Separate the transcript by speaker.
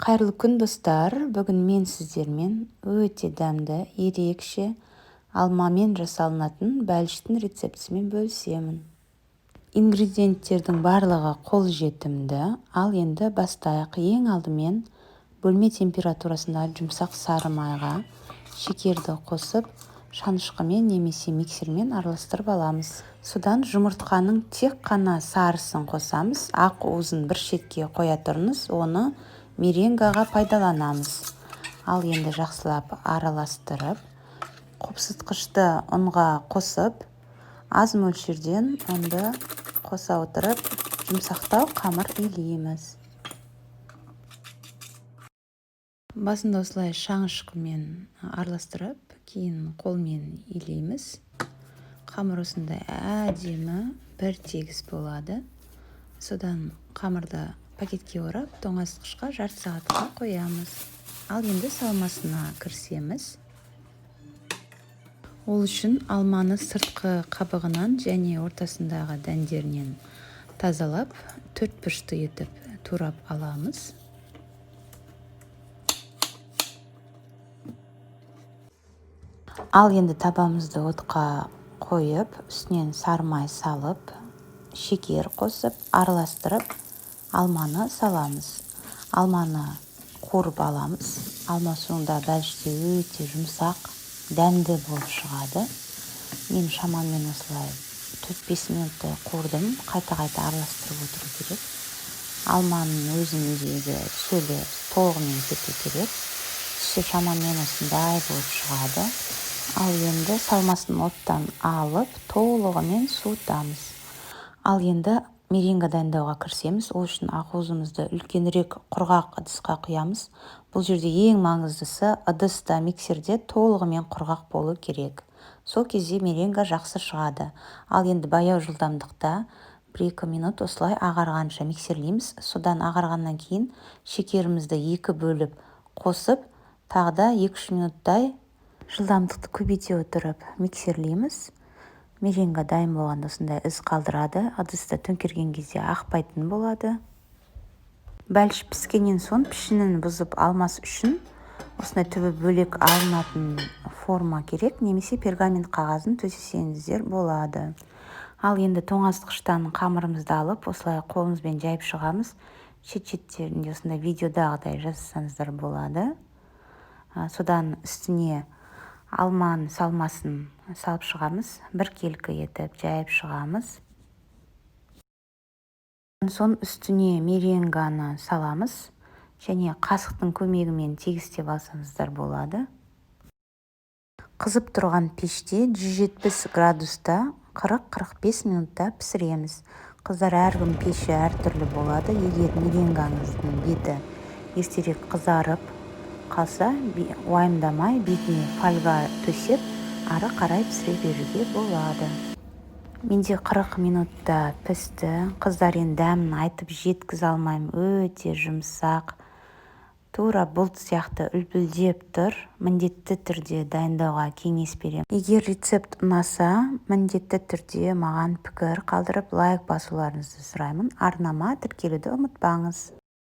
Speaker 1: Қайырлы күн достар. Бүгін мен сіздермен өте дәмді, ерекше алмамен жасалынатын бәліштің рецептісімен бөлісемін. Ингредиенттердің барлығы қолжетімді. Ал енді бастайық. Ең алдымен бөлме температурасында жұмсақ сары майға шекерді қосып, шанышқымен немесе миксермен араластырып аламыз. Содан жұмыртқаның тек қана сарысын қосамыз. Ақ уызын бір шетке қоя тұрыңыз, оны меренгаға пайдаланамыз. Ал енді жақсылап араластырып, қопсытқышты ұнға қосып, аз мөлшерден ұнды қоса отырып, жұмсақтау қамыр илейміз. Басында осылай шанышқымен араластырып, кейін қолмен илейміз. Қамыр осындай әдемі бір тегіс болады. Содан қамырды пакетке орап, тоңазытқышқа жарты сағатқа қоямыз. Ал енді салмасына кірісеміз. Ол үшін алманы сыртқы қабығынан және ортасындағы дәндерінен тазалап, төрт бұрышты етіп турап аламыз. Ал енді табамызды отқа қойып, үстінен сары май салып, шекер қосып, араластырып, алманы саламыз. Алманы қуырып аламыз. Алма соңында бәліште өте жұмсақ, дәмді болып шығады. Мен шамамен осылай 4-5 минуттай қуырдым. Қайта-қайта араластырып отыру керек. Алманың өзіндегі сөлі толығымен кету керек. Түсі шамамен осындай болып шығады. Ал енді салмасын оттан алып, толығымен суытамыз. Ал енді меренга дайындауға кірісеміз. Ол үшін ақуызымызды үлкенірек құрғақ ыдысқа құямыз. Бұл жерде ең маңыздысы ыдыста, миксерде толығымен құрғақ болу керек. Сол кезде меренга жақсы шығады. Ал енді баяу жылдамдықта 1-2 минут осылай ағарғанша миксерлейміз. Содан ағарғаннан кейін шекерімізді 2 бөліп қосып, тағы да 2-3 минуттай жылдамдықты көбейте отырып миксерлейміз. Меренга дайын болғанда осындай із қалдырады. Ыдысты төңкерген кезде ақпайтын болады. Бәліш піскеннен соң пішінін бұзып алмас үшін осындай түбі бөлек алынатын форма керек, немесе пергамент қағазын төсесеңіздер болады. Ал енді тоңазытқыштан қамырымызды алып, осылай қолымызбен жайып шығамыз. Шет-шеттерінде осындай видеодағыдай жасасаңыздар болады. Содан үстіне алманың салмасын салып шығамыз. Біркелкі етіп жайып шығамыз. Соң үстіне меренганы саламыз. Және қасықтың көмегімен тегістеп алсаңыздар болады. Қызып тұрған пеште 170 градуста 40-45 минутта пісіреміз. Қыздар, әркім пеші әртүрлі болады. Егер меренгаңыздың беті ертерек қызарып қалса, уайымдамай бетіне фольга төсеп, ары қарай пісіре беруге болады. Менде 40 минутта пісті. Қыздар, енді дәмін айтып жеткізе алмаймын. Өте жұмсақ, тура бұлт сияқты үлпілдеп тұр. Міндетті түрде дайындауға кеңес беремін. Егер рецепт ұнаса, міндетті түрде маған пікір қалдырып, лайк басуларыңызды сұраймын. Арнама тіркелуді ұмытпаңыз.